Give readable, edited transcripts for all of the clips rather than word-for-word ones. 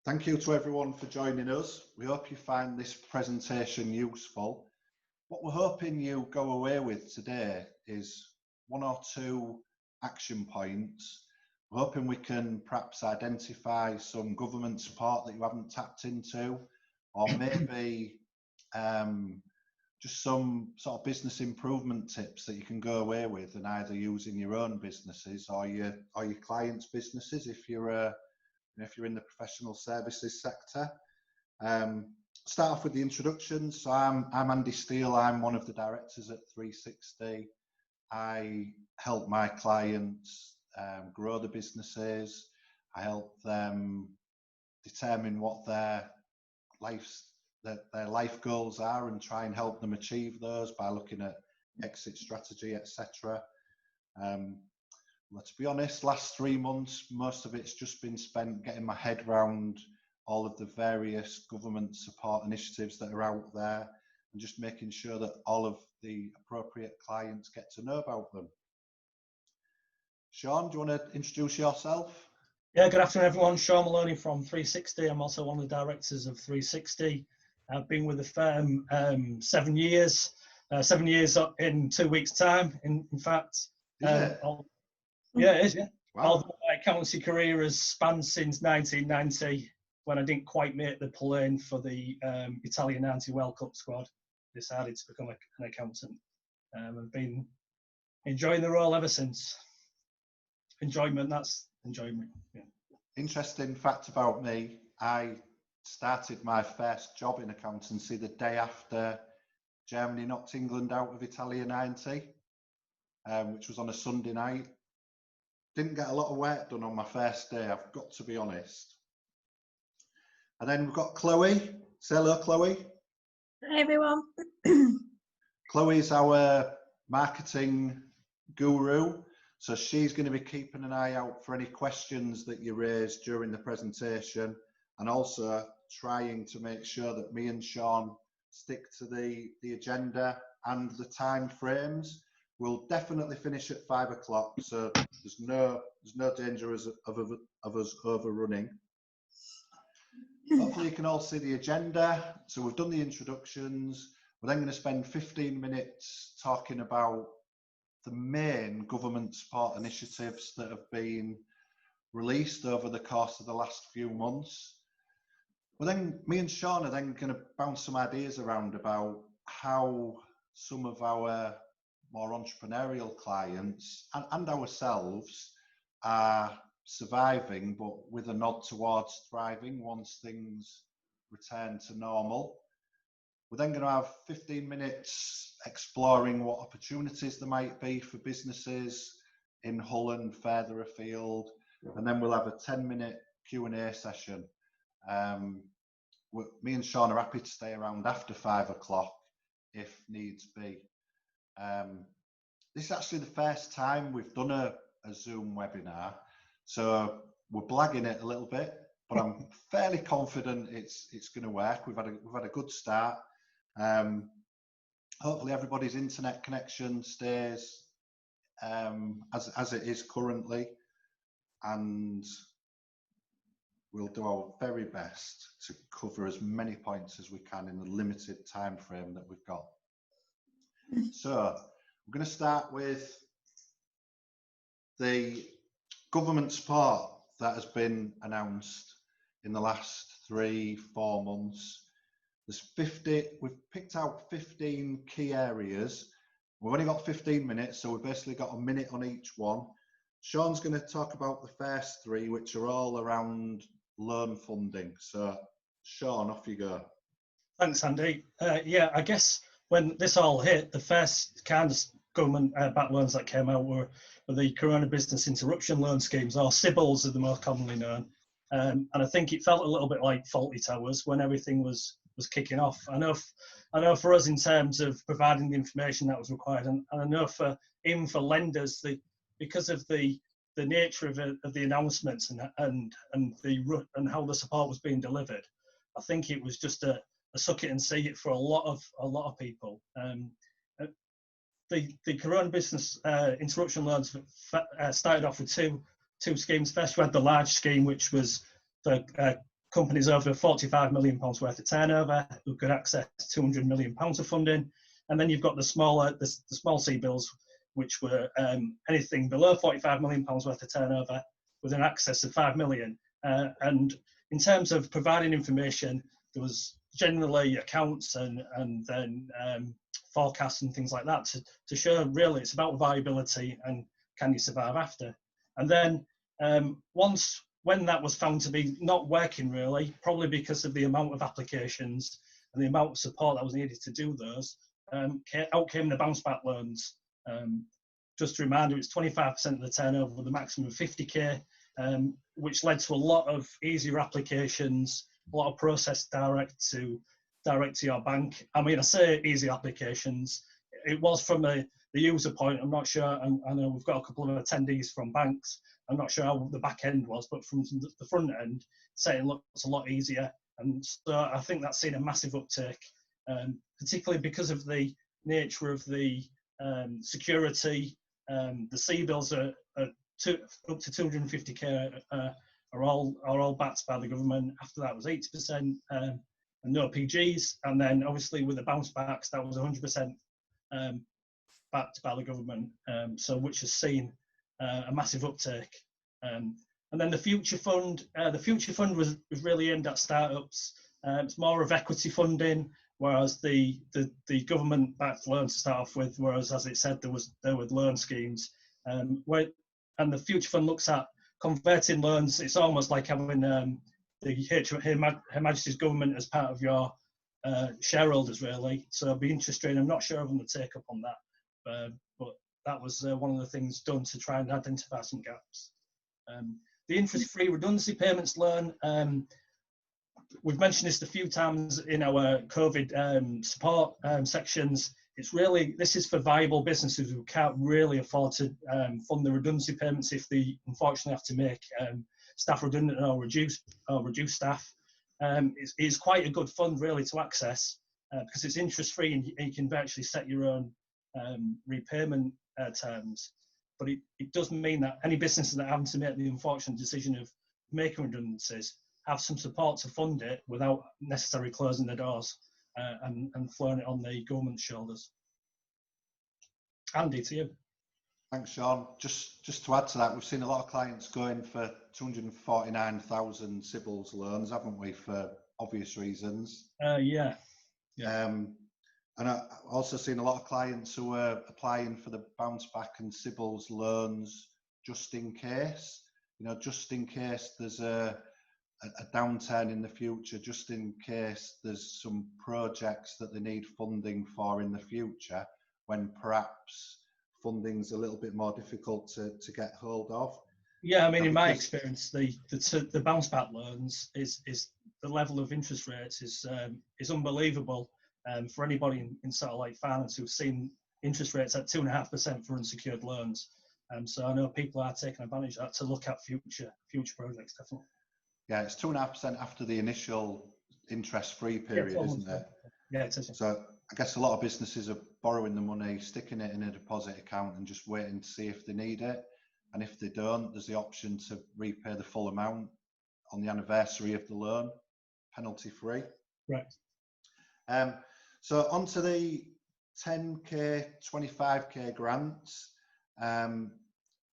Thank you to everyone for joining us. We hope you find this presentation useful. What we're hoping you go away with today is one or two action points. We're hoping we can perhaps identify some government support that you haven't tapped into, or maybe just some sort of business improvement tips that you can go away with and either use in your own businesses or your clients' businesses if you're in the professional services sector. Start off with the introduction. So I'm Andy Steele. I'm one of the directors at 360. I help my clients grow the businesses. I help them determine what their life goals are and try and help them achieve those by looking at exit strategy, etc. Let's be honest, last 3 months, most of it's just been spent getting my head around all of the various government support initiatives that are out there and just making sure that all of the appropriate clients get to know about them. Sean, do you want to introduce yourself? Yeah, good afternoon everyone. Sean Maloney from 360. I'm also one of the directors of 360. I've been with the firm 7 years. 7 years up in 2 weeks' time, in fact. Yeah, it is, yeah. Wow. Although my accountancy career has spanned since 1990, when I didn't quite make the plane for the Italian 90 World Cup squad, decided to become an accountant. I've been enjoying the role ever since. Enjoyment, that's enjoyment. Yeah. Interesting fact about me, I started my first job in accountancy the day after Germany knocked England out of Italia 90, which was on a Sunday night. Didn't get a lot of work done on my first day, I've got to be honest. And then we've got Chloe. Say hello, Chloe. Hi, everyone. Chloe's our marketing guru. So she's going to be keeping an eye out for any questions that you raise during the presentation, and also trying to make sure that me and Sean stick to the agenda and the time frames. We'll definitely finish at 5 o'clock, so there's no danger of us overrunning. Hopefully you can all see the agenda. So we've done the introductions. We're then going to spend 15 minutes talking about the main government support initiatives that have been released over the course of the last few months. Well, then me and Sean are then going to bounce some ideas around about how some of our more entrepreneurial clients and ourselves are surviving, but with a nod towards thriving once things return to normal. We're then going to have 15 minutes exploring what opportunities there might be for businesses in Hull and further afield, and then we'll have a 10-minute Q&A session. Me and Sean are happy to stay around after 5 o'clock if needs be. This is actually the first time we've done a Zoom webinar, so we're blagging it a little bit, but I'm fairly confident it's going to work. We've had a good start. Hopefully everybody's internet connection stays as it is currently, and we'll do our very best to cover as many points as we can in the limited time frame that we've got. So we're going to start with the government support that has been announced in the last 3-4 months. We've picked out 15 key areas. We've only got 15 minutes, so we've basically got a minute on each one. Sean's going to talk about the first 3, which are all around loan funding. So Sean, off you go. Thanks, Andy. Yeah, I guess when this all hit, the first kind of government backed loans that came out were the Corona Business Interruption Loan Schemes, or CBILS are the most commonly known. And I think it felt a little bit like Fawlty Towers when everything was kicking off. I know for us in terms of providing the information that was required, and I know even for lenders, because of the nature of the announcements and how the support was being delivered, I think it was just a suck it and see it for a lot of people. The Corona Business Interruption Loans started off with two schemes. First, we had the large scheme, which was for companies over £45 million worth of turnover who could access £200 million of funding. And then you've got the small C bills, which were anything below £45 million worth of turnover with an access of 5 million. And in terms of providing information, there was generally accounts and then forecasts and things like that to show really it's about viability and can you survive after. And then when that was found to be not working really, probably because of the amount of applications and the amount of support that was needed to do those, out came the bounce back loans. Just a reminder, it's 25% of the turnover with a maximum of 50k, which led to a lot of easier applications, a lot of process direct to your bank. I mean, I say easy applications. It was from the user point. I'm not sure. I know we've got a couple of attendees from banks. I'm not sure how the back end was, but from the front end, saying look, it's a lot easier. And so I think that's seen a massive uptake, particularly because of the nature of the security. The C bills are up to 250k are all backed by the government. After that was 80% and no PGs, and then obviously with the bounce backs that was 100% backed by the government. So which has seen a massive uptake. And then the Future Fund. The Future Fund was really aimed at startups. It's more of equity funding, whereas the government-backed loans to start off with, whereas as it said there were loan schemes. And the Future Fund looks at converting loans. It's almost like having Her Majesty's government as part of your shareholders, really. So it'll be interesting. I'm not sure of the take up on that, but that was one of the things done to try and identify some gaps. The interest-free redundancy payments loan. We've mentioned this a few times in our COVID support sections. This is for viable businesses who can't really afford to fund the redundancy payments if they unfortunately have to make staff redundant or reduce staff. It's quite a good fund really to access because it's interest free and you can virtually set your own repayment terms. But it does mean that any businesses that are having to make the unfortunate decision of making redundancies have some support to fund it without necessarily closing the doors and throwing it on the government's shoulders. Andy, to you. Thanks, Sean. Just to add to that, we've seen a lot of clients going for 249,000 Sybil's loans, haven't we, for obvious reasons? Yeah. And I've also seen a lot of clients who are applying for the bounce back and Sybil's loans just in case, just in case there's a downturn in the future, just in case there's some projects that they need funding for in the future when perhaps funding's a little bit more difficult to get hold of. Yeah, I mean, in my experience, the bounce back loans is the level of interest rates is unbelievable for anybody in sort of like finance who've seen interest rates at 2.5% for unsecured loans. So I know people are taking advantage of that to look at future projects, definitely. Yeah, it's 2.5% after the initial interest-free period, isn't it? Yeah, it is. So I guess a lot of businesses are borrowing the money, sticking it in a deposit account and just waiting to see if they need it. And if they don't, there's the option to repay the full amount on the anniversary of the loan, penalty-free. Right. So onto the 10k, 25k grants.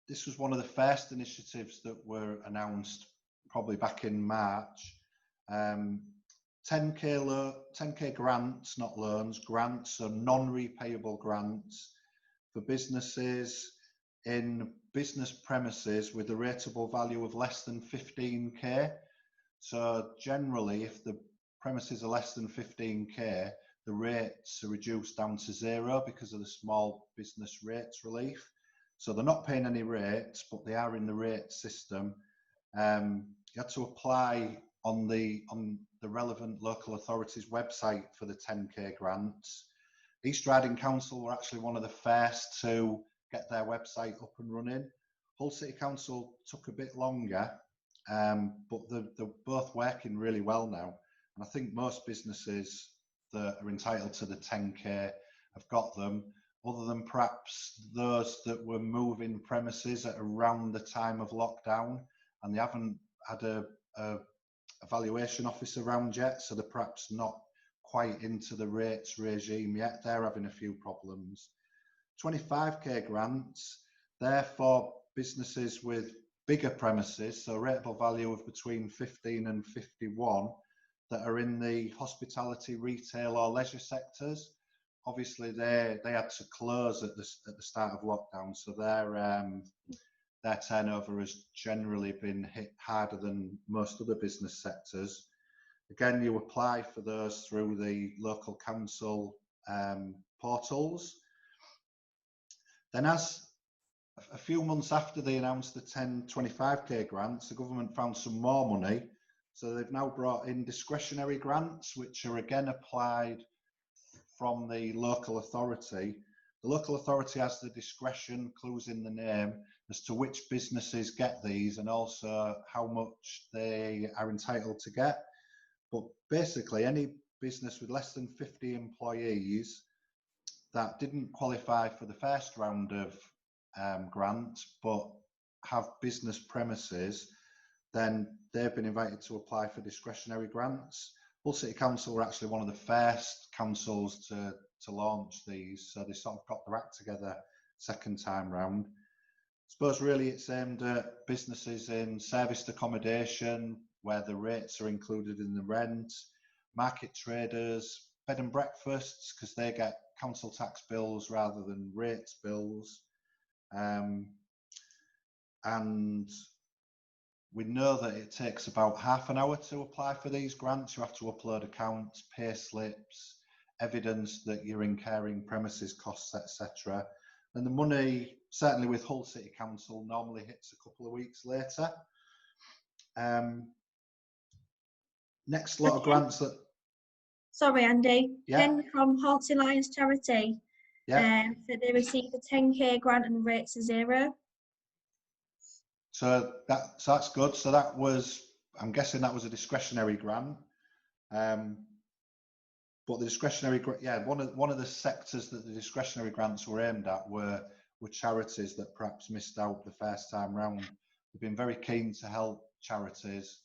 This was one of the first initiatives that were announced probably back in March. 10k grants, not loans, grants, so non-repayable grants for businesses in business premises with a rateable value of less than 15k. So generally, if the premises are less than 15k, the rates are reduced down to 0 because of the small business rates relief. So they're not paying any rates, but they are in the rate system. You had to apply on the relevant local authority's website for the 10k grants. East Riding Council were actually one of the first to get their website up and running. Hull City Council took a bit longer, but they're both working really well now. And I think most businesses that are entitled to the 10k have got them, other than perhaps those that were moving premises at around the time of lockdown and they haven't had a a valuation office around yet, so they're perhaps not quite into the rates regime yet. They're having a few problems. 25k grants, they're for businesses with bigger premises, so rateable value of between 15 and 51 that are in the hospitality, retail or leisure sectors. Obviously, they had to close at the start of lockdown, so their turnover has generally been hit harder than most other business sectors. Again, you apply for those through the local council portals. Then, as a few months after they announced the 25k grants, the government found some more money. So they've now brought in discretionary grants, which are again applied from the local authority. The local authority has the discretion, clues in the name, as to which businesses get these and also how much they are entitled to get. But basically, any business with less than 50 employees that didn't qualify for the first round of grants but have business premises, then they've been invited to apply for discretionary grants. Hull City Council were actually one of the first councils to launch these, so they sort of got their act together second time round. I suppose really it's aimed at businesses in serviced accommodation where the rates are included in the rent, market traders, bed and breakfasts because they get council tax bills rather than rates bills. And we know that it takes about half an hour to apply for these grants. You have to upload accounts, pay slips, evidence that you're incurring premises costs, etc. And the money, certainly with Hull City Council, normally hits a couple of weeks later. Next lot of grants that... Sorry, Andy. Yeah. Ken from Horty Lions Charity. Yeah. That they received a 10k grant and rates are 0. So that's good. So that was, I'm guessing that was a discretionary grant. But the discretionary, yeah, one of the sectors that the discretionary grants were aimed at were charities that perhaps missed out the first time round. They've been very keen to help charities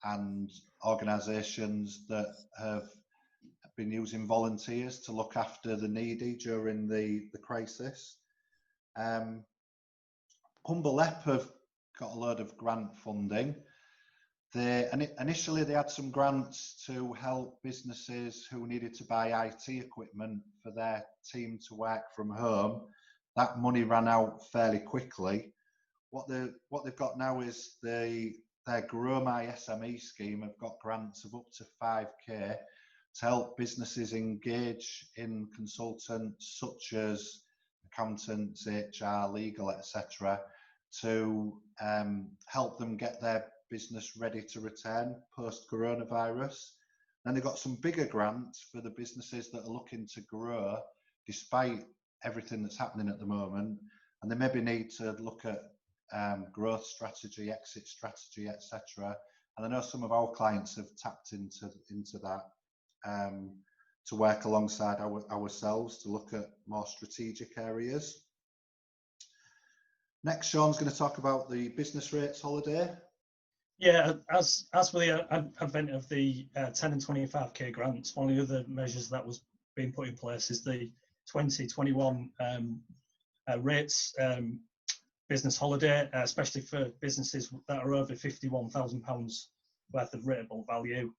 and organisations that have been using volunteers to look after the needy during the crisis. Humble Ep have got a load of grant funding. Initially they had some grants to help businesses who needed to buy IT equipment for their team to work from home. That money ran out fairly quickly. What they've got now is their Grow My SME scheme have got grants of up to 5k to help businesses engage in consultants such as accountants, HR, legal, etc., to help them get their business ready to return post-coronavirus. Then they've got some bigger grants for the businesses that are looking to grow despite everything that's happening at the moment, and they maybe need to look at growth strategy, exit strategy, etc. And I know some of our clients have tapped into that to work alongside ourselves to look at more strategic areas. Next, Sean's going to talk about the business rates holiday. Yeah, as for the advent of the 10 and 25k grants, one of the other measures that was being put in place is the 2021 rates business holiday, especially for businesses that are over £51,000 worth of rateable value,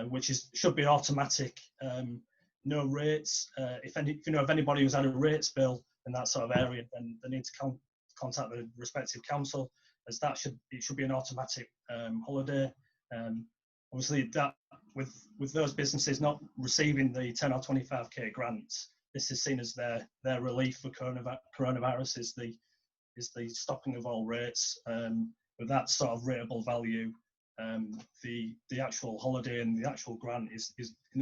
which should be automatic, no rates. If you know of anybody who's had a rates bill in that sort of area, then they need to contact the respective council, as it should be an automatic holiday. Obviously, that with those businesses not receiving the 10 or 25k grants, this is seen as their relief for coronavirus is the stopping of all rates. With that sort of rateable value, the actual holiday and the actual grant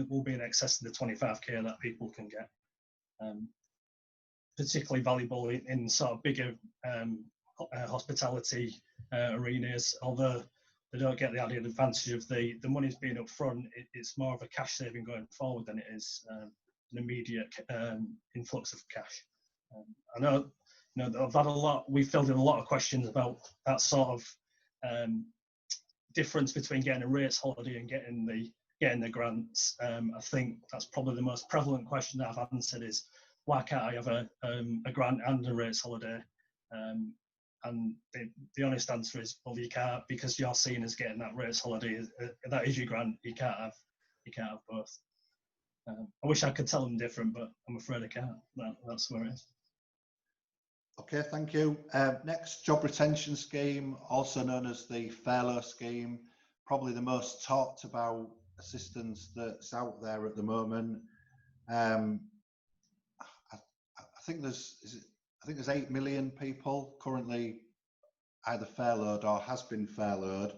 will be in excess of the 25k that people can get. Particularly valuable in sort of bigger hospitality arenas, although they don't get the added advantage of the money's being up front. It's more of a cash saving going forward than it is an immediate influx of cash. I know, I've had we filled in a lot of questions about that sort of difference between getting a rates holiday and getting the grants. I think that's probably the most prevalent question that I've answered is, why can't I have a grant and a rates holiday? And the honest answer is, well, you can't, because you're seen as getting that rates holiday. That is your grant. You can't have both. I wish I could tell them different, but I'm afraid I can't. That's where it is. Okay, thank you. Next, job retention scheme, also known as the furlough scheme, probably the most talked about assistance that's out there at the moment. I think there's 8 million people currently either furloughed or has been furloughed.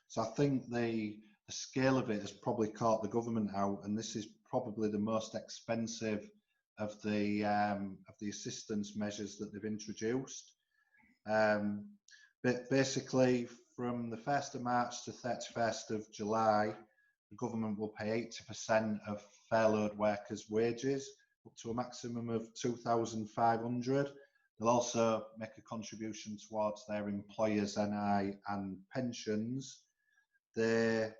So I think the scale of it has probably caught the government out, and this is probably the most expensive of the assistance measures that they've introduced. But basically, from the 1st of March to 31st of July, the government will pay 80% of furloughed workers' wages, up to a maximum of 2,500. They'll also make a contribution towards their employers' NI and pensions. It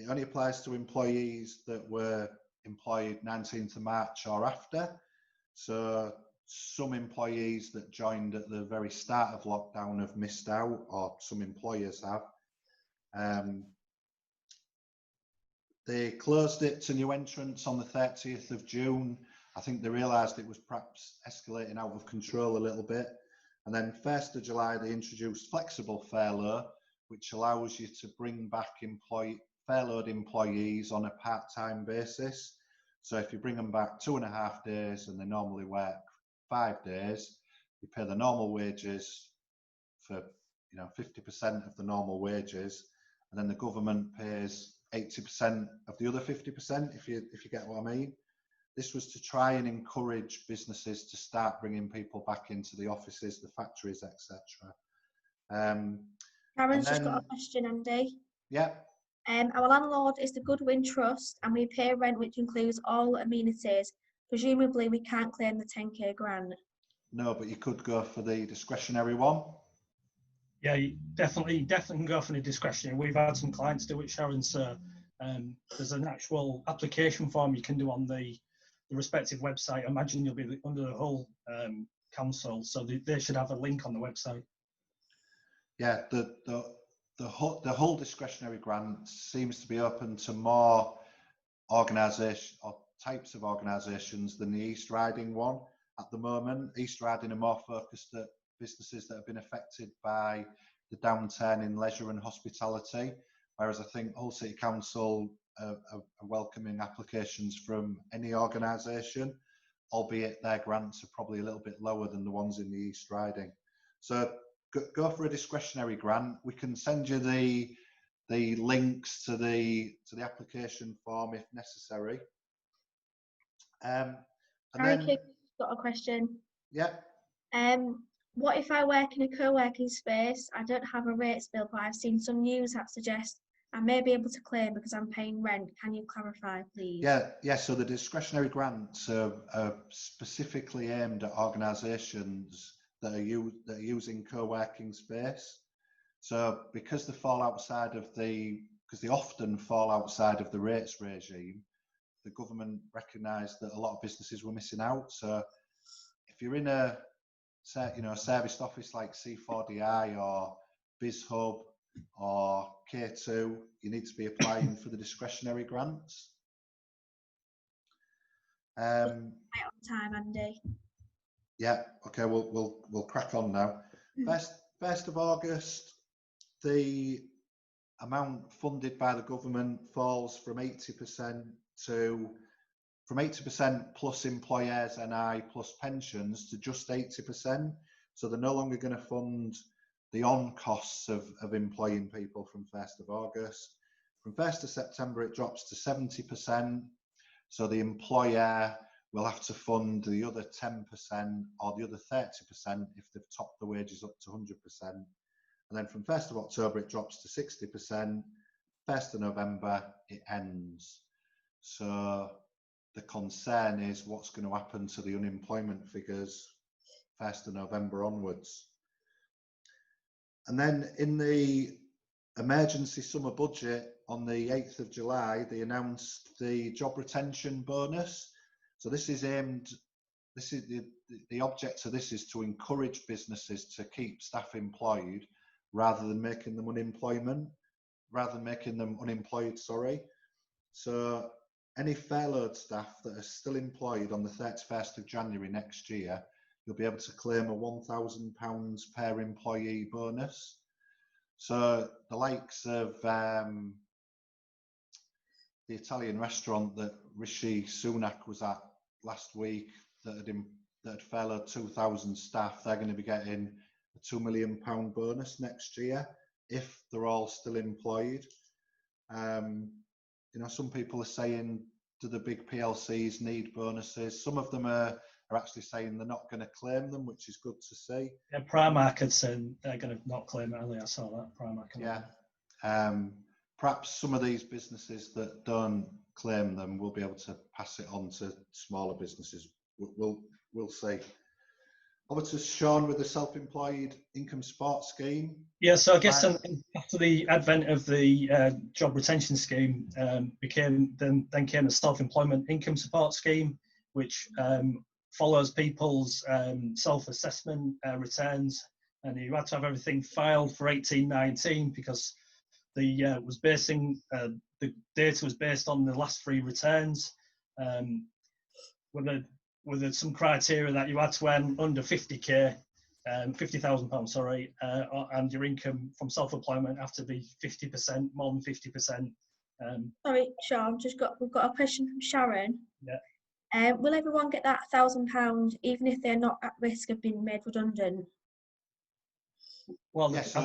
only applies to employees that were employed 19th of March or after. So some employees that joined at the very start of lockdown have missed out, or some employers have. They closed it to new entrants on the 30th of June. I think they realised it was perhaps escalating out of control a little bit. And then 1st of July, they introduced flexible furlough, which allows you to bring back furloughed employees on a part-time basis. So if you bring them back 2.5 days and they normally work 5 days, you pay the normal wages for 50% of the normal wages, and then the government pays 80% of the other 50%, if you get what I mean. This was to try and encourage businesses to start bringing people back into the offices, the factories, etc. Karen's just got a question, Andy. Yeah. Our landlord is the Goodwin Trust, and we pay rent, which includes all amenities. Presumably, we can't claim the 10k grant. No, but you could go for the discretionary one. Yeah, you definitely can go for the discretionary. We've had some clients do it, Sharon. So there's an actual application form you can do on the respective website. I imagine you'll be under the whole council, so they should have a link on the website. Yeah, the whole discretionary grant seems to be open to more organisation or types of organisations than the East Riding one at the moment. East Riding are more focused at businesses that have been affected by the downturn in leisure and hospitality, whereas I think Hull City Council are welcoming applications from any organisation, albeit their grants are probably a little bit lower than the ones in the East Riding. So go for a discretionary grant. We can send you the links to the application form if necessary. And then got a question. Yeah. What if I work in a co-working space? I don't have a rates bill, but I've seen some news that suggests I may be able to claim because I'm paying rent. Can you clarify, please? Yeah. So the discretionary grants are specifically aimed at organisations that are using co-working space. So because they often fall outside of the rates regime, the government recognised that a lot of businesses were missing out. So if you're in a serviced office like C4DI or BizHub or K2, you need to be applying for the discretionary grants. Right on time, Andy. Yeah. Okay. We'll crack on now. 1st of August, the amount funded by the government falls from 80% plus employers NI plus pensions to just 80%. So they're no longer going to fund the on costs of employing people from 1st of August. From 1st of September, it drops to 70%. So the employer will have to fund the other 10% or the other 30% if they've topped the wages up to 100%. And then from 1st of October, it drops to 60%. 1st of November, it ends. So the concern is what's going to happen to the unemployment figures 1st of November onwards. And then in the emergency summer budget on the 8th of July, they announced the job retention bonus. So this is aimed, this is the object of this is to encourage businesses to keep staff employed rather than making them unemployed, sorry. So any furloughed staff that are still employed on the 31st of January next year, you'll be able to claim a £1,000 per employee bonus. So the likes of the Italian restaurant that Rishi Sunak was at last week that had furloughed 2,000 staff, they're going to be getting a £2 million bonus next year if they're all still employed. You know, some people are saying, do the big PLCs need bonuses? Some of them are actually saying they're not going to claim them, which is good to see. Yeah, Primark had said they're going to not claim it earlier. I saw that, Primark. Yeah. Perhaps some of these businesses that don't claim them will be able to pass it on to smaller businesses. We'll see. Over to Sean with the self-employed income support scheme. Yeah, so I guess after the advent of the job retention scheme, came the self-employment income support scheme, which follows people's self-assessment returns, and you had to have everything filed for 1819 because the data was based on the last 3 returns, with some criteria that you had to earn under 50k. £50,000, sorry, and your income from self-employment have to be 50%, more than 50%. Sorry, Sean, we've got a question from Sharon. Yeah. Will everyone get that £1,000 even if they're not at risk of being made redundant? Well, yes,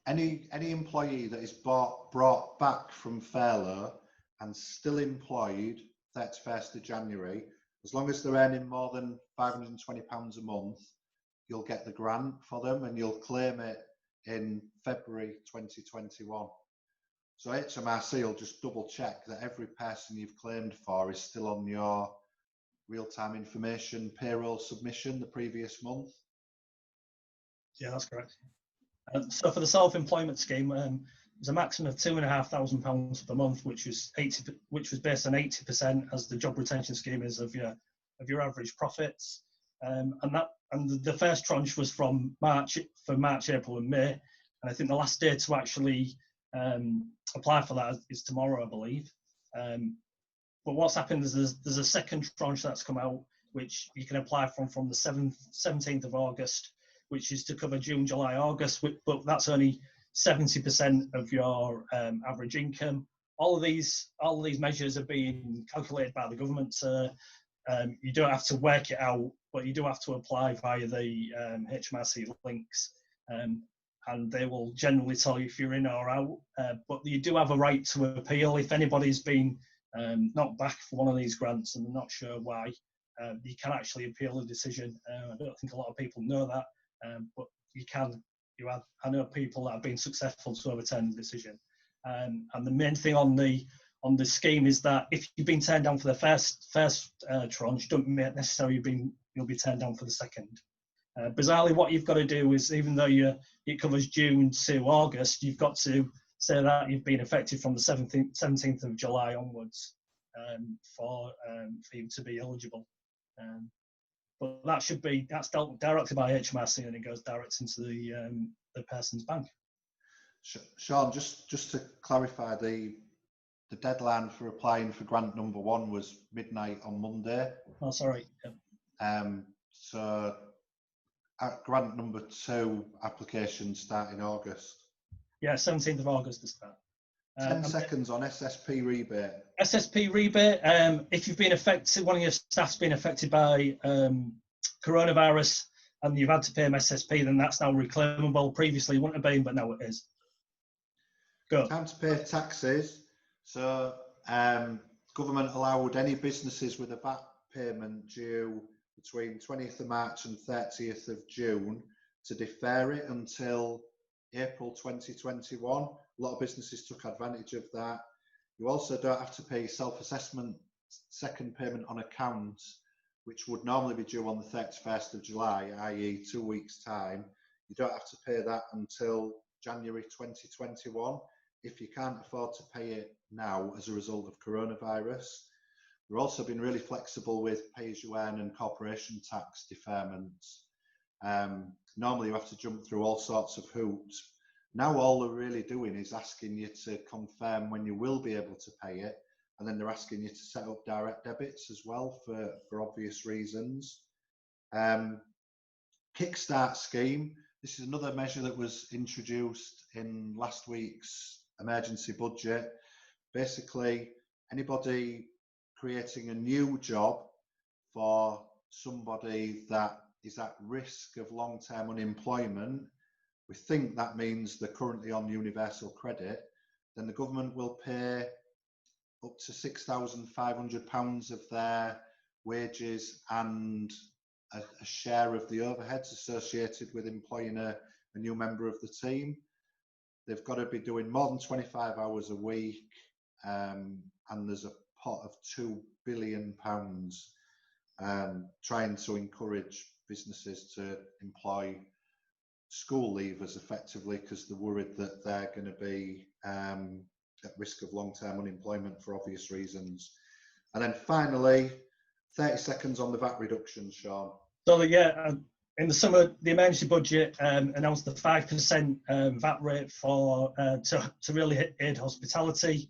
any employee that is brought back from furlough and still employed 31st of January, as long as they're earning more than £520 a month, you'll get the grant for them and you'll claim it in February 2021. So HMRC will just double check that every person you've claimed for is still on your real-time information payroll submission the previous month. Yeah, that's correct. So for the self-employment scheme, there's a maximum of £2,500 per month, which was based on 80% as the job retention scheme is of your average profits. And the first tranche was from March, April, and May, and I think the last day to actually apply for that is tomorrow, I believe. But what's happened is there's a second tranche that's come out, which you can apply from the 17th of August, which is to cover June, July, August, but that's only 70% of your average income. All of these measures are being calculated by the government, so you don't have to work it out, but you do have to apply via the HMRC links, and they will generally tell you if you're in or out. But you do have a right to appeal if anybody's been knocked back for one of these grants and they're not sure why. You can actually appeal the decision. I don't think a lot of people know that, but you can. I know people that have been successful to overturn the decision. And the main thing on the scheme is that if you've been turned down for the first tranche, don't necessarily you'll be turned down for the second. Bizarrely, what you've got to do is, even though it covers June to August, you've got to say that you've been affected from the 17th of July onwards for you to be eligible. But that's dealt directly by HMRC, and it goes direct into the person's bank. Sean, just to clarify, the deadline for applying for grant number 1 was midnight on Monday. Oh, sorry. Yeah. So grant number 2 application start in August. Yeah, 17th of August to start. 10 seconds on SSP rebate. SSP rebate, if you've been affected, one of your staff's been affected by coronavirus and you've had to pay them SSP, then that's now reclaimable. Previously it wouldn't have been, but now it is. Go. Time to pay taxes. So government allowed any businesses with a VAT payment due between 20th of March and 30th of June to defer it until April 2021. A lot of businesses took advantage of that. You also don't have to pay self-assessment second payment on account, which would normally be due on the 31st of July, i.e. 2 weeks' time. You don't have to pay that until January 2021 if you can't afford to pay it now as a result of coronavirus. We've also been really flexible with pay-as-you-earn and corporation tax deferments. Normally you have to jump through all sorts of hoops. Now all they're really doing is asking you to confirm when you will be able to pay it, and then they're asking you to set up direct debits as well for obvious reasons. Kickstart Scheme, this is another measure that was introduced in last week's emergency budget. Basically, anybody creating a new job for somebody that is at risk of long-term unemployment, we think that means they're currently on universal credit, then the government will pay up to £6,500 of their wages and a share of the overheads associated with employing a new member of the team. They've got to be doing more than 25 hours a week, and there's a pot of £2 billion trying to encourage businesses to employ school leavers effectively, because they're worried that they're going to be at risk of long-term unemployment for obvious reasons. And then finally, 30 seconds on the VAT reduction, Sean. So yeah, in the summer, the emergency budget announced the 5% VAT rate for to really aid hospitality,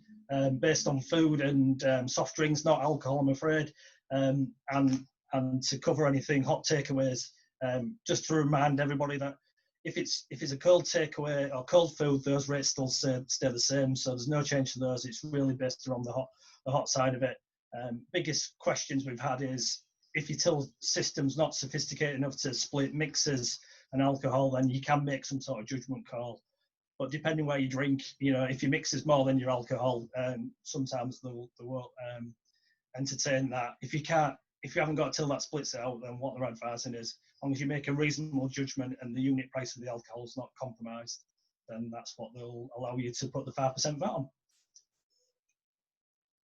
based on food and soft drinks, not alcohol, I'm afraid, and to cover anything hot takeaways. Just to remind everybody that if it's a cold takeaway or cold food, those rates still stay the same. So there's no change to those. It's really based around the hot side of it. Biggest questions we've had is, if your till system's not sophisticated enough to split mixers and alcohol, then you can make some sort of judgment call. But depending where you drink, if your mix is more than your alcohol, sometimes they won't entertain that. If you haven't got a till that splits it out, then what they're advising is, as long as you make a reasonable judgment and the unit price of the alcohol is not compromised, then that's what they'll allow you to put the 5% VAT on.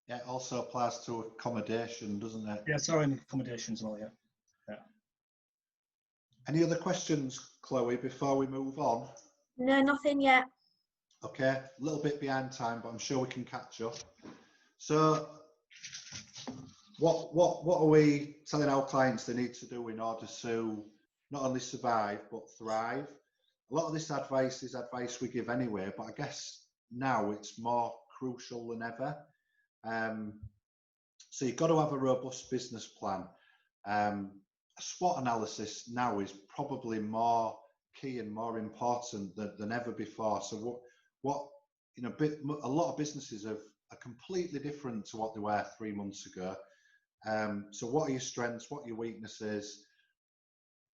Yeah, it also applies to accommodation, doesn't it? Yeah, sorry, and accommodation as well, yeah. Any other questions, Chloe, before we move on? No, nothing yet. Okay, a little bit behind time, but I'm sure we can catch up. So what are we telling our clients they need to do in order to not only survive, but thrive? A lot of this advice is advice we give anyway, but I guess now it's more crucial than ever. So you've got to have a robust business plan. A SWOT analysis now is probably more key and more important than ever before. So a lot of businesses are completely different to what they were 3 months ago. So what are your strengths? What are your weaknesses?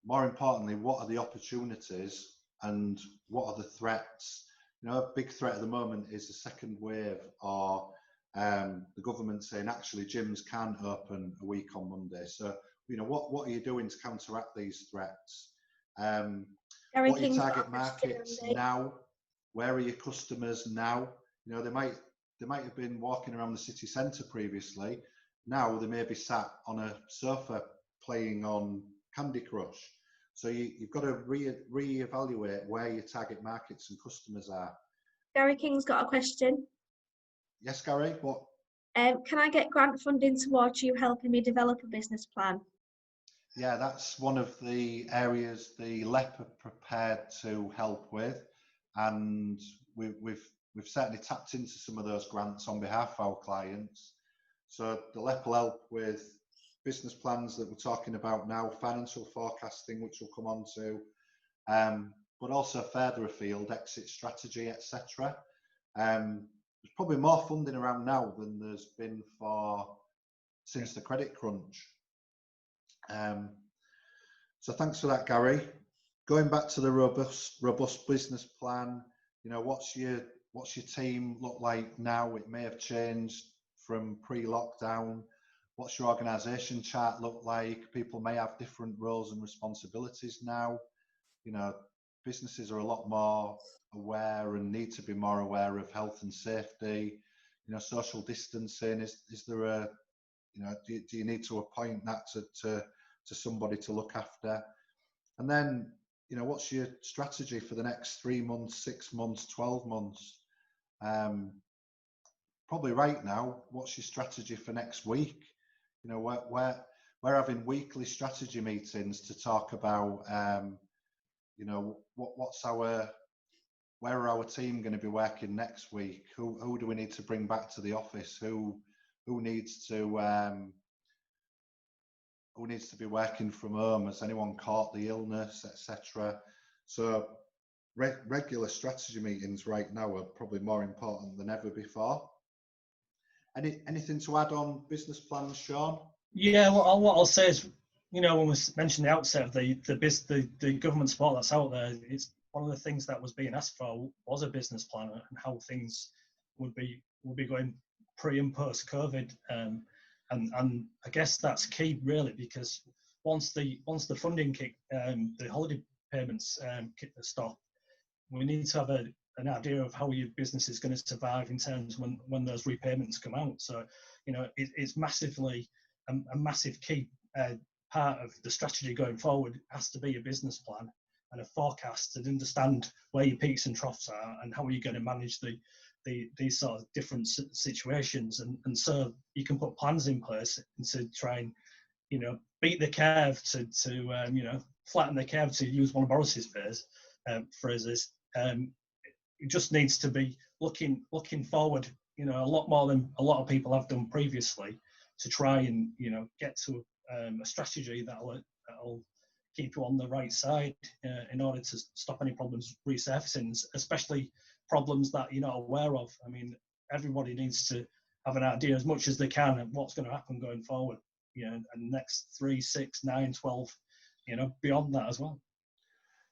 More importantly, what are the opportunities and what are the threats? A big threat at the moment is the second wave, or the government saying actually gyms can't open a week on Monday. So what are you doing to counteract these threats? What are your target markets now? Where are your customers now? They might have been walking around the city centre previously. Now they may be sat on a sofa playing on Candy Crush. So you've got to re-evaluate where your target markets and customers are. Gary King's got a question. Yes, Gary, what? Can I get grant funding towards you helping me develop a business plan? Yeah, that's one of the areas the LEP are prepared to help with, and we've certainly tapped into some of those grants on behalf of our clients. So the LEP will help with business plans that we're talking about now, financial forecasting, which we'll come on to, but also further afield, exit strategy, etc. There's probably more funding around now than there's been since the credit crunch. So thanks for that, Gary. Going back to the robust business plan, what's your team look like now? It may have changed from pre-lockdown. What's your organisation chart look like? People may have different roles and responsibilities now. Businesses are a lot more aware and need to be more aware of health and safety. Social distancing. Is there do you need to appoint that to somebody to look after? And then what's your strategy for the next 3 months, 6 months, 12 months? Probably right now, what's your strategy for next week? We're having weekly strategy meetings to talk about, where are our team going to be working next week? Who do we need to bring back to the office? Who needs to be working from home? Has anyone caught the illness, etc.? So regular strategy meetings right now are probably more important than ever before. Anything to add on business plans, Sean? Yeah, well, what I'll say is, when we mentioned the outset of the government support that's out there, it's one of the things that was being asked for was a business plan and how things would be going pre and post COVID, and I guess that's key really, because once the funding the holiday payments stop, we need to have an idea of how your business is going to survive in terms when those repayments come out. So it's massively a massive key part of the strategy going forward. It has to be a business plan and a forecast and understand where your peaks and troughs are and how are you going to manage these sort of different situations, and so you can put plans in place to try and beat the curve, to flatten the curve, to use one of Boris's phrases. It just needs to be looking forward, a lot more than a lot of people have done previously, to try and get to a strategy that'll keep you on the right side in order to stop any problems resurfacing, especially problems that you're not aware of. I mean, everybody needs to have an idea as much as they can of what's going to happen going forward, and next 3, 6, 9, 12, beyond that as well.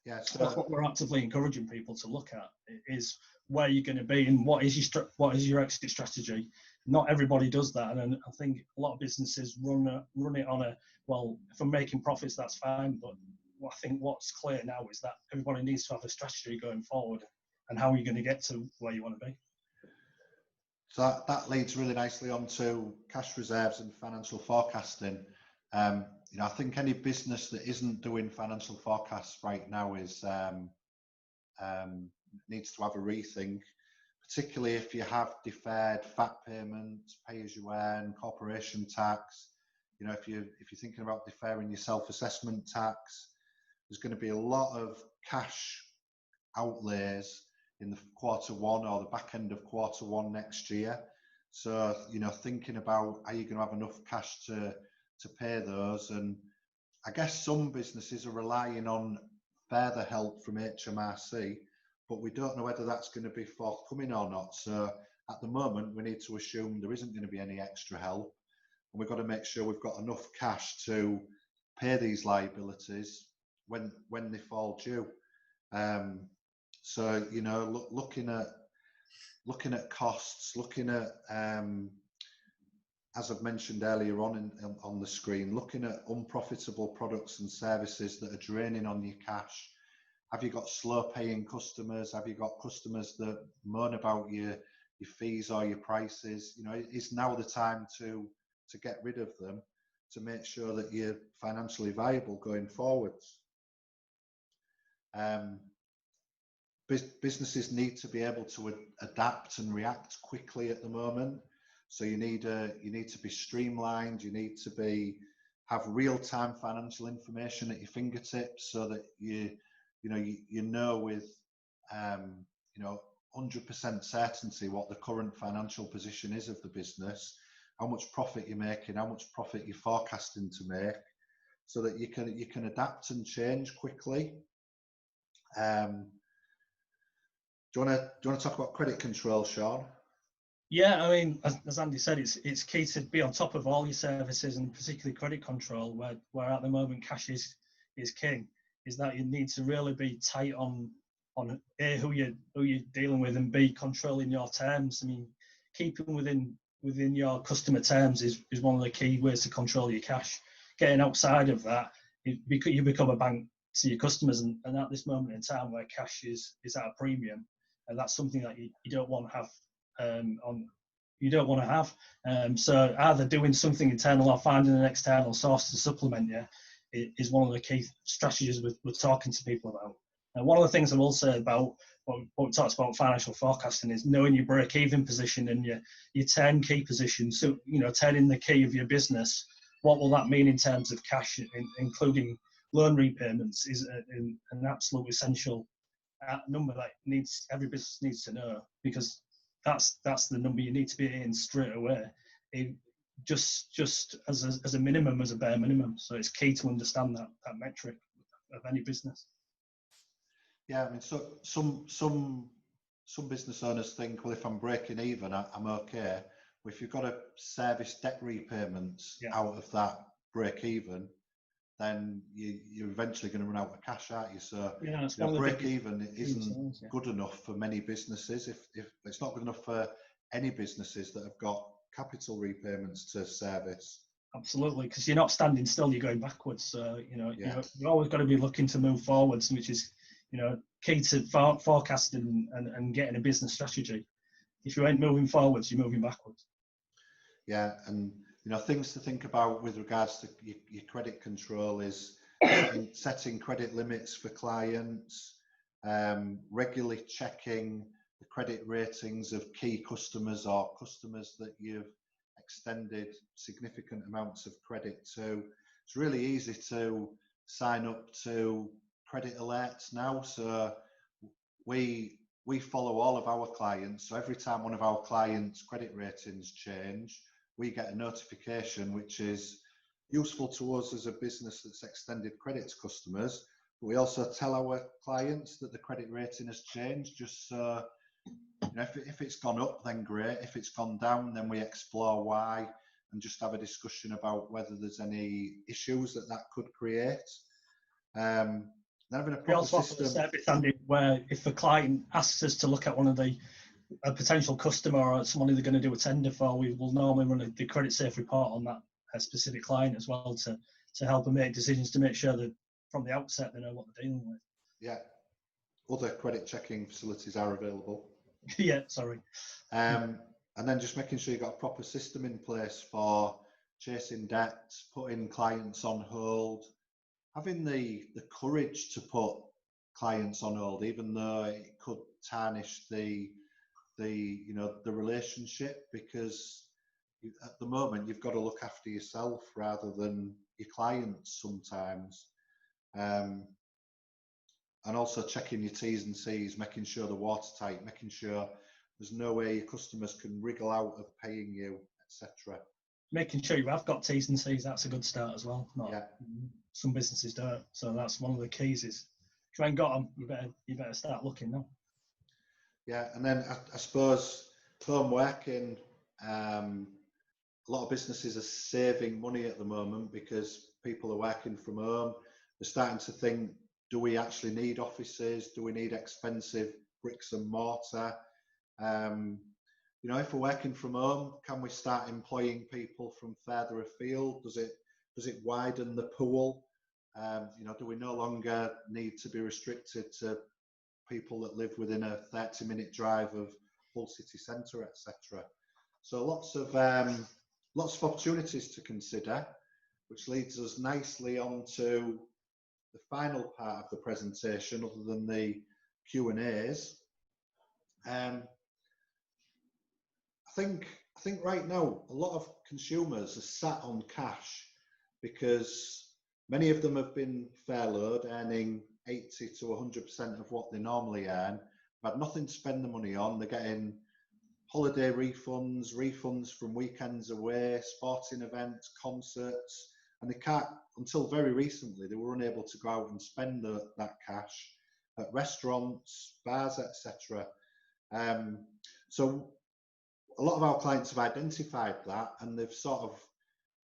Yeah, so that's what we're actively encouraging people to look at, is where you're going to be and what is your exit strategy. Not everybody does that, and I think a lot of businesses run it on if I'm making profits, that's fine, but I think what's clear now is that everybody needs to have a strategy going forward, and how are you going to get to where you want to be. So that leads really nicely on to cash reserves and financial forecasting. I think any business that isn't doing financial forecasts right now needs to have a rethink, particularly if you have deferred VAT payments, pay as you earn, corporation tax. If you're thinking about deferring your self-assessment tax, there's going to be a lot of cash outlays in the Q1 or the back end of Q1 next year. So thinking about, are you going to have enough cash to pay those? And I guess some businesses are relying on further help from HMRC, but we don't know whether that's going to be forthcoming or not. So at the moment, we need to assume there isn't going to be any extra help, and we've got to make sure we've got enough cash to pay these liabilities when they fall due. So looking at costs, looking at as I've mentioned earlier on the screen, looking at unprofitable products and services that are draining on your cash. Have you got slow paying customers? Have you got customers that moan about your fees or your prices? It's now the time to get rid of them, to make sure that you're financially viable going forwards. Businesses need to be able to adapt and react quickly at the moment. So you need to be streamlined. You need to have real-time financial information at your fingertips, so that you know with 100% certainty what the current financial position is of the business, how much profit you're making, how much profit you're forecasting to make, so that you can adapt and change quickly. Do you want to talk about credit control, Sean? Yeah, I mean, as Andy said, it's key to be on top of all your services, and particularly credit control, where at the moment cash is king. Is that you need to really be tight on A, who you're dealing with, and B, controlling your terms. I mean, keeping within your customer terms is one of the key ways to control your cash. Getting outside of that, you become a bank to your customers, and at this moment in time where cash is at a premium, and that's something that you don't want to have. So either doing something internal or finding an external source to supplement you is one of the key strategies we're talking to people about. And one of the things I will say about what we talked about financial forecasting is knowing your break-even position and your 10 key position. So, 10 in the key of your business. What will that mean in terms of cash, including loan repayments, is an absolute essential number that every business needs to know, because that's the number you need to be in straight away. Just as a minimum, as a bare minimum. So it's key to understand that metric of any business. Yeah, I mean, so some business owners think, well, if I'm breaking even, I'm okay. Well, if you've got to service debt repayments out of that break even, then you're eventually going to run out of cash, aren't you? So break even isn't good enough for many businesses. If it's not good enough for any businesses that have got capital repayments to service. Absolutely, because you're not standing still, you're going backwards. So you've always got to be looking to move forwards, which is key to forecasting and getting a business strategy. If you ain't moving forwards, you're moving backwards. Yeah, and things to think about with regards to your credit control is setting credit limits for clients, regularly checking the credit ratings of key customers or customers that you've extended significant amounts of credit to. It's really easy to sign up to credit alerts now. So we follow all of our clients. So every time one of our clients' credit ratings change, we get a notification, which is useful to us as a business that's extended credit to customers. But we also tell our clients that the credit rating has changed, just so if it's gone up, then great. If it's gone down, then we explore why and just have a discussion about whether there's any issues that could create. Having a proper system. Where if the client asks us to look at a potential customer or somebody they're going to do a tender for, we will normally run the credit safe report on that specific client as well to help them make decisions, to make sure that from the outset they know what they're dealing with. Yeah, other credit checking facilities are available. Yeah, sorry. And then just making sure you've got a proper system in place for chasing debts, putting clients on hold, having the courage to put clients on hold, even though it could tarnish the relationship, because at the moment you've got to look after yourself rather than your clients sometimes. And also checking your T's and C's, making sure they're watertight, making sure there's no way your customers can wriggle out of paying you, etc. Making sure you have got T's and C's, that's a good start as well. Some businesses don't, so that's one of the keys. Is if you ain't got them, you better start looking now. Yeah, and then I suppose home working, a lot of businesses are saving money at the moment because people are working from home. They're starting to think, do we actually need offices? Do we need expensive bricks and mortar? If we're working from home, can we start employing people from further afield? Does it widen the pool? Do we no longer need to be restricted to people that live within a 30-minute drive of Hull city centre, etc.? So lots of opportunities to consider, which leads us nicely on to the final part of the presentation, other than the Q&As. I think right now a lot of consumers are sat on cash because many of them have been furloughed, earning 80 to 100% of what they normally earn, had nothing to spend the money on. They're getting holiday refunds from weekends away, sporting events, concerts, and they can't, until very recently, they were unable to go out and spend that cash at restaurants, bars, etc. So a lot of our clients have identified that, and they've sort of,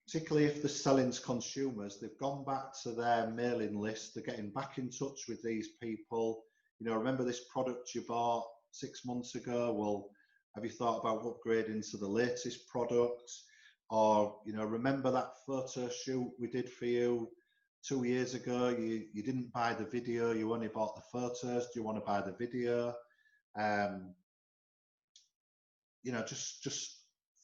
particularly if they're selling to consumers, they've gone back to their mailing list. They're getting back in touch with these people. Remember this product you bought 6 months ago? Well, have you thought about upgrading to the latest product? Or, remember that photo shoot we did for you 2 years ago? You didn't buy the video, you only bought the photos. Do you want to buy the video? Just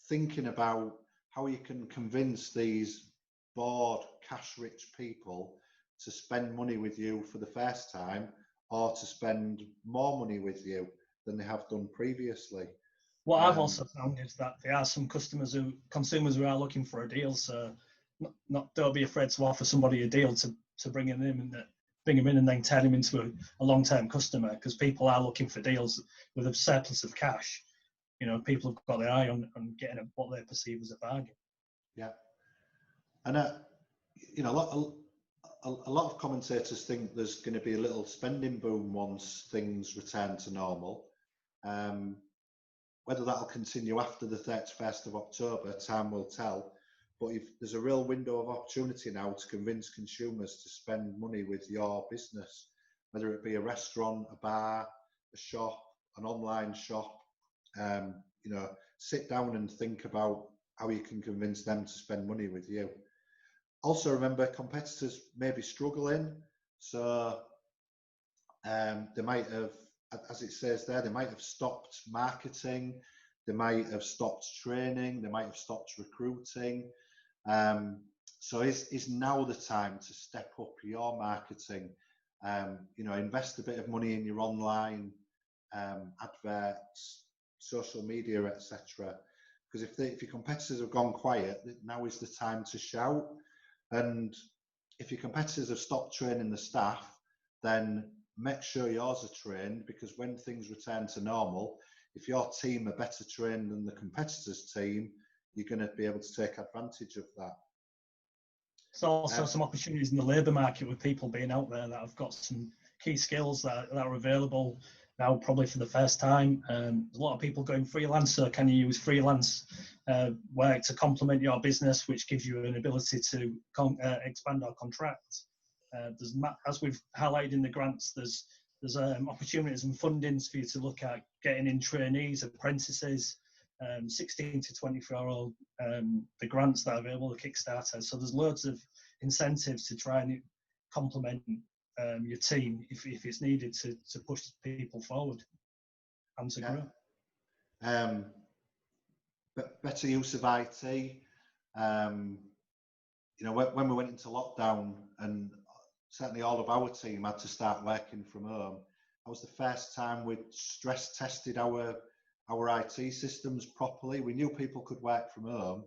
thinking about how you can convince these bored, cash-rich people to spend money with you for the first time, or to spend more money with you than they have done previously. What I've also found is that there are some consumers who are looking for a deal, so don't be afraid to offer somebody a deal to bring them in and then turn him into a long-term customer, because people are looking for deals with a surplus of cash. You know, people have got their eye on getting what they perceive as a bargain. Yeah, and you know, a lot of commentators think there's going to be a little spending boom once things return to normal. Whether that'll continue after the 31st of October, time will tell. But if there's a real window of opportunity now to convince consumers to spend money with your business, whether it be a restaurant, a bar, a shop, an online shop, you know, sit down and think about how you can convince them to spend money with you. Also remember, competitors may be struggling, so they might have, as it says there, they might have stopped marketing, they might have stopped training, they might have stopped recruiting. So is now the time to step up your marketing? You know, invest a bit of money in your online adverts, social media, etc. Because if your competitors have gone quiet, now is the time to shout. And if your competitors have stopped training the staff, then make sure yours are trained, because when things return to normal, if your team are better trained than the competitors' team, you're going to be able to take advantage of that. There's also some opportunities in the labour market with people being out there that have got some key skills that are available now, probably for the first time. There's a lot of people going freelance, so can you use freelance work to complement your business, which gives you an ability to expand our contract. As we've highlighted in the grants, there's opportunities and fundings for you to look at getting in trainees, apprentices, 16 to 24-year-old, the grants that are available, the Kickstarter. So there's loads of incentives to try and complement your team if it's needed to push people forward and to grow. But better use of IT. You know, when we went into lockdown, and certainly all of our team had to start working from home, that was the first time we'd stress tested our IT systems properly. We knew people could work from home,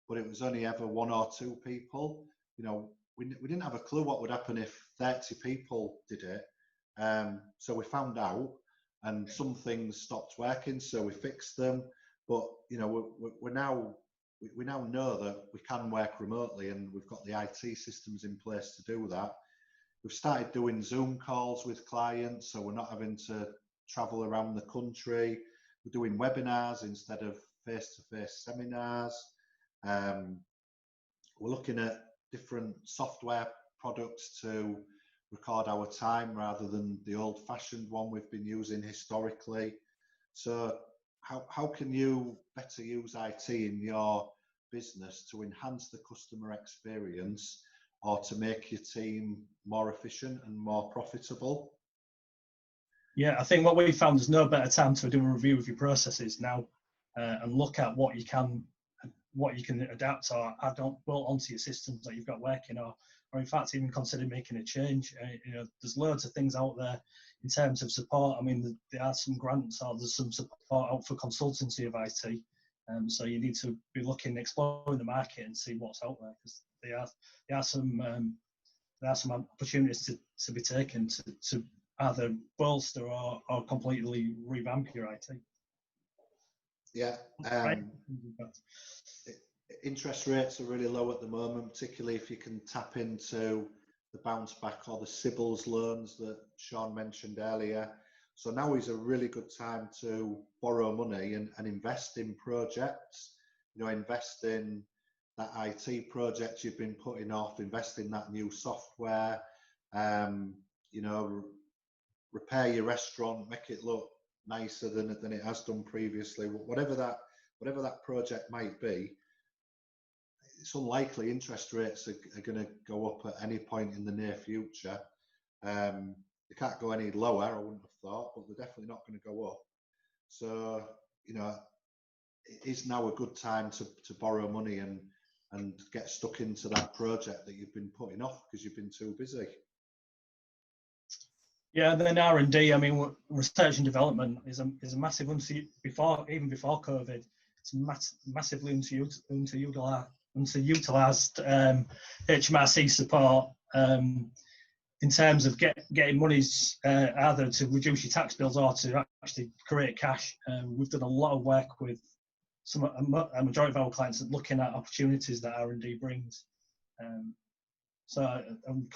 but it was only ever 1 or 2 people. You know, we didn't have a clue what would happen if 30 people did it. So we found out, and some things stopped working, so we fixed them. But you know, we now know that we can work remotely, and we've got the IT systems in place to do that. We've started doing Zoom calls with clients, so we're not having to travel around the country. We're doing webinars instead of face-to-face seminars. We're looking at different software products to record our time rather than the old-fashioned one we've been using historically. So how can you better use IT in your business to enhance the customer experience, or to make your team more efficient and more profitable? Yeah, I think what we found is no better time to do a review of your processes now, and look at what you can adapt or add on onto your systems that you've got working, or in fact even consider making a change. You know, there's loads of things out there in terms of support. I mean, there are some grants, or there's some support out for consultancy of IT. So you need to be exploring the market and see what's out there, because there are some opportunities to be taken to either bolster or completely revamp your IT. Yeah. Interest rates are really low at the moment, particularly if you can tap into the bounce back or the Sybil's loans that Sean mentioned earlier. So now is a really good time to borrow money and invest in projects. You know, invest in that IT project you've been putting off, invest in that new software, you know, repair your restaurant, make it look nicer than it has done previously. Whatever that project might be, it's unlikely interest rates are going to go up at any point in the near future. They can't go any lower, I wouldn't have thought, but they're definitely not going to go up. So, you know, it is now a good time to borrow money and and get stuck into that project that you've been putting off because you've been too busy. Yeah, and then R&D. I mean, research and development is a massive even before COVID. It's massively underutilized HMRC support in terms of getting monies either to reduce your tax bills or to actually create cash. We've done a lot of work with a majority of our clients looking at opportunities that R&D brings. So I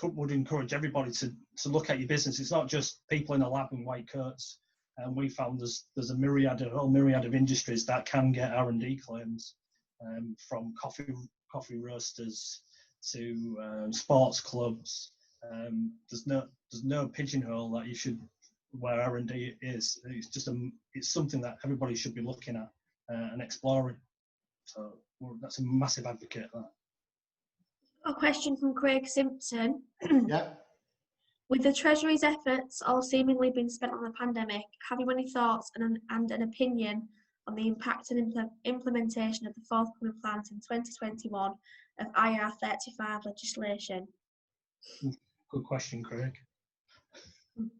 would encourage everybody to look at your business. It's not just people in a lab in white coats. And we found there's a whole myriad of industries that can get R&D claims, from coffee roasters to sports clubs. There's no pigeonhole that you should where R&D is. It's something that everybody should be looking at and exploring. So that's a massive advocate of that. A question from Craig Simpson. Yeah. With the Treasury's efforts all seemingly being spent on the pandemic, have you any thoughts and an opinion on the impact and implementation of the forthcoming plans in 2021 of IR35 legislation? Good question, Craig.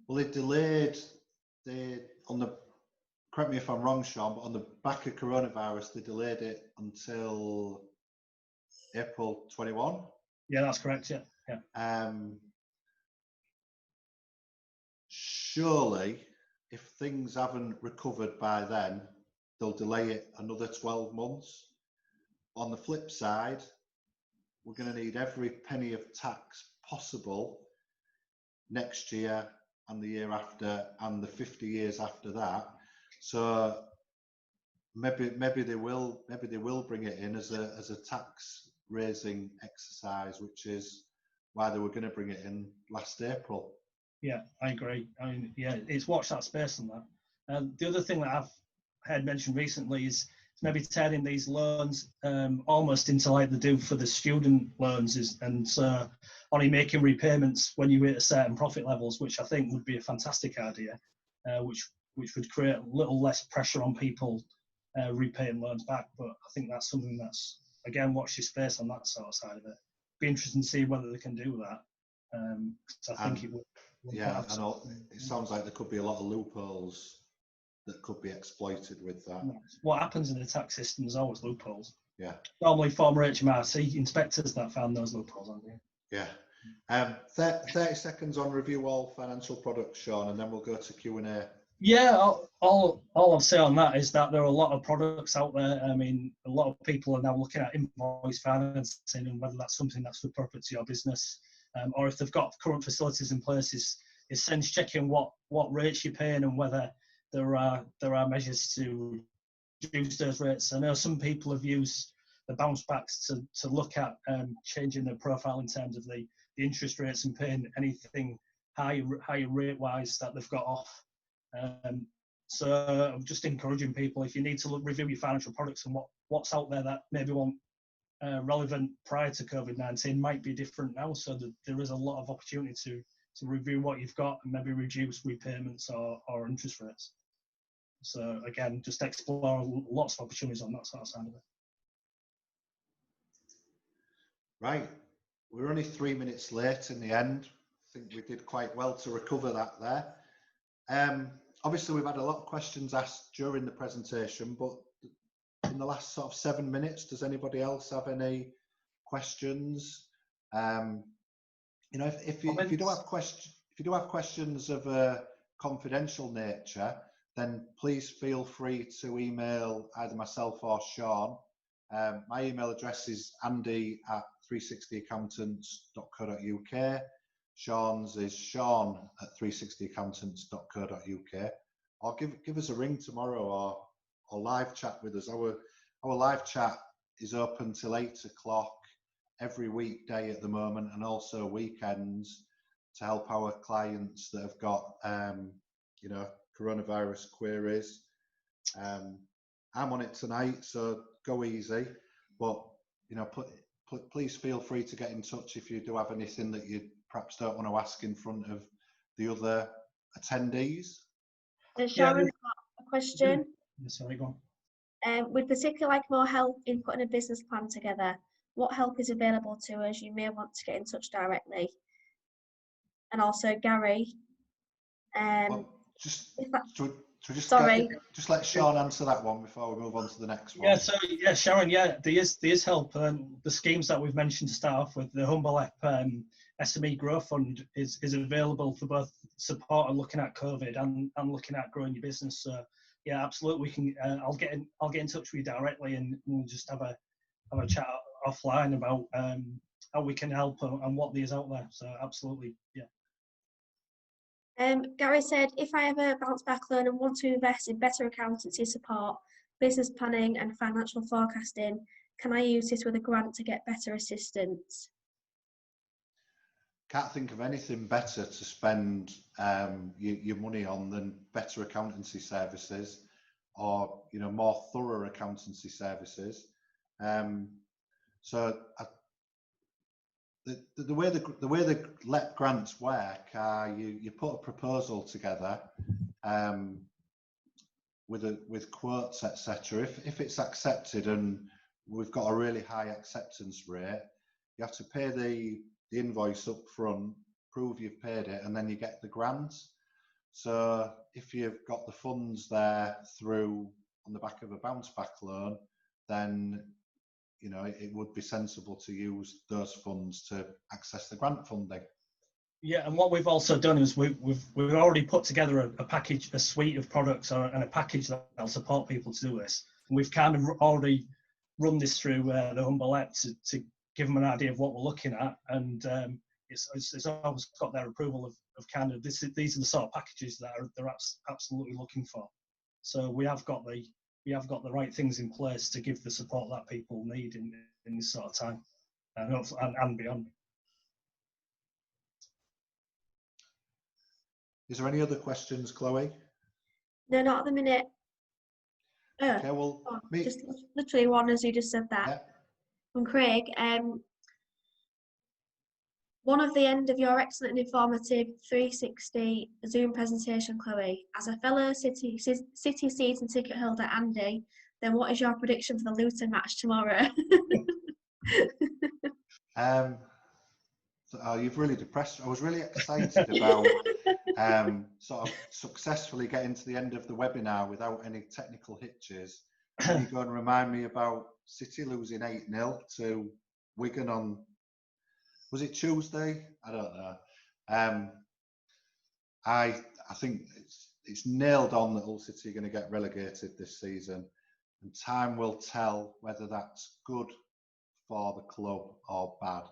Well, they delayed correct me if I'm wrong, Sean, but on the back of coronavirus, they delayed it until April 21. Yeah, that's correct. Yeah. Surely, if things haven't recovered by then, they'll delay it another 12 months. On the flip side, we're going to need every penny of tax possible next year and the year after and the 50 years after that. So maybe they will bring it in as a tax raising exercise, which is why they were going to bring it in last April. Yeah, I agree. I mean, yeah, it's watch that space on that. The other thing that I've heard mentioned recently is maybe turning these loans almost into like they do for the student loans, and only making repayments when you hit a certain profit levels, which I think would be a fantastic idea, which would create a little less pressure on people repaying loans back. But I think that's something that's, again, watch your space on that sort of side of it. Be interesting to see whether they can do that. So I think it would. Yeah, and it sounds like there could be a lot of loopholes that could be exploited with that. What happens in the tax system is always loopholes. Yeah. Normally former HMRC inspectors that found those loopholes, aren't they? Yeah. 30 seconds on review all financial products, Sean, and then we'll go to Q&A. Yeah, all I'll say on that is that there are a lot of products out there. I mean, a lot of people are now looking at invoice financing and whether that's something that's appropriate to your business, or if they've got current facilities in place, is sense checking what rates you're paying and whether there are measures to reduce those rates. I know some people have used the bounce backs to look at changing their profile in terms of the interest rates and paying anything higher rate wise that they've got off. So I'm just encouraging people, if you need to review your financial products and what's out there that maybe weren't relevant prior to COVID-19 might be different now. So there is a lot of opportunity to review what you've got and maybe reduce repayments or interest rates. So again, just explore lots of opportunities on that sort of side of it. Right, we're only 3 minutes late in the end. I think we did quite well to recover that there. Obviously, we've had a lot of questions asked during the presentation, but in the last sort of 7 minutes, does anybody else have any questions? You know, if you do have questions of a confidential nature, then please feel free to email either myself or Sean. My email address is andy@360accountants.co.uk. Sean's is sean@360accountants.co.uk. Or give us a ring tomorrow or live chat with us. Our live chat is open till 8 o'clock every weekday at the moment, and also weekends, to help our clients that have got you know, coronavirus queries. I'm on it tonight, so go easy, but you know, please feel free to get in touch if you do have anything that you perhaps don't want to ask in front of the other attendees. Sharon's got a question. Sorry, go on. We'd particularly like more help in putting a business plan together. What help is available to us? You may want to get in touch directly. And also Gary, Well, just sorry. just let Sean answer that one before we move on to the next one. Yeah, so yeah, Sharon, yeah, there is help. The schemes that we've mentioned to start off with, the Humble App SME Growth Fund is available for both support and looking at COVID and looking at growing your business. So yeah, absolutely, we can. I'll get in touch with you directly and we'll just have a chat offline about how we can help and what there is out there. So absolutely, yeah. Gary said, if I ever bounce back loan and want to invest in better accountancy support, business planning and financial forecasting, can I use this with a grant to get better assistance? Can't think of anything better to spend your money on than better accountancy services, or more thorough accountancy services. So the way the LEP grants work, you put a proposal together with quotes, etc. If it's accepted and we've got a really high acceptance rate, you have to pay the invoice up front, prove you've paid it, and then you get the grant. So if you've got the funds there through on the back of a bounce back loan, then it would be sensible to use those funds to access the grant funding. Yeah, and what we've also done is we've already put together a package, a suite of products and a package that'll support people to do this. And we've kind of already run this through the Humble App to give them an idea of what we're looking at, and it's always got their approval of kind of these are the sort of packages that they're absolutely looking for. So we have got the right things in place to give the support that people need in this sort of time and beyond. Is there any other questions, Chloe? No, not at the minute. Okay, well, just literally one as you just said that. Yeah. From Craig, one of the end of your excellent and informative 360 Zoom presentation, Chloe. As a fellow City season ticket holder, Andy, then what is your prediction for the Luton match tomorrow? You've really depressed. I was really excited about sort of successfully getting to the end of the webinar without any technical hitches. And you go and remind me about City losing 8-0 to Wigan on, was it Tuesday? I don't know. I think it's nailed on that Hull City are going to get relegated this season, and time will tell whether that's good for the club or bad.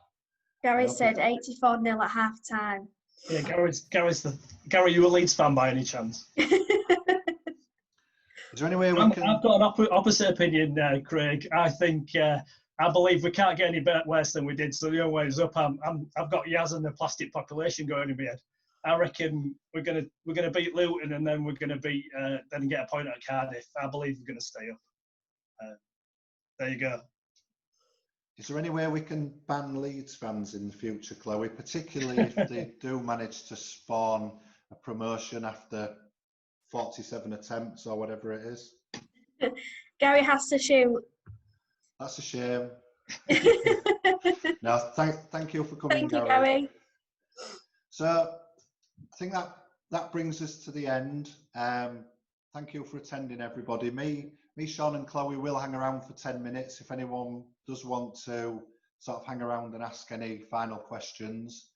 Gary said 84-0 at half time. Yeah, Gary, you a Leeds fan by any chance? Is there any way we can? I've got an opposite opinion, Craig. I think I believe we can't get any worse than we did. So the only way is up. I've got Yaz and the plastic population going in my head. I reckon we're gonna beat Luton and then we're gonna beat then get a point at Cardiff. I believe we're gonna stay up. There you go. Is there any way we can ban Leeds fans in the future, Chloe, particularly if they do manage to spawn a promotion after 47 attempts or whatever it is? Gary has to shoot. That's a shame. No, thank you for coming, Thank you, Gary. So I think that brings us to the end. Thank you for attending, everybody. Me, Sean and Chloe will hang around for 10 minutes if anyone does want to sort of hang around and ask any final questions.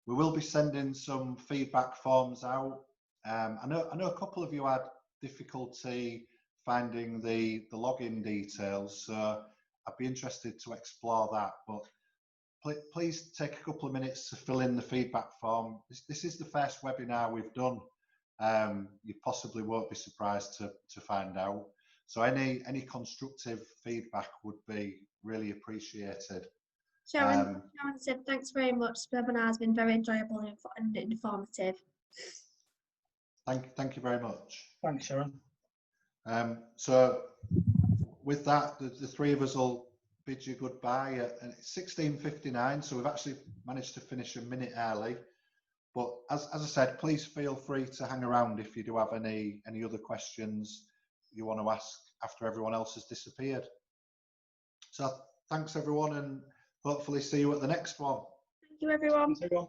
We will be sending some feedback forms out. I know a couple of you had difficulty finding the login details, so I'd be interested to explore that. But please take a couple of minutes to fill in the feedback form. This is the first webinar we've done. You possibly won't be surprised to find out. So any constructive feedback would be really appreciated. Sharon said, thanks very much. The webinar has been very enjoyable and informative. Thank you very much. Thanks, Sharon. So with that, the three of us will bid you goodbye at 16:59. So we've actually managed to finish a minute early. But as I said, please feel free to hang around if you do have any other questions you want to ask after everyone else has disappeared. So Thanks everyone, and hopefully see you at the next one. Thank you, everyone. Thanks, everyone.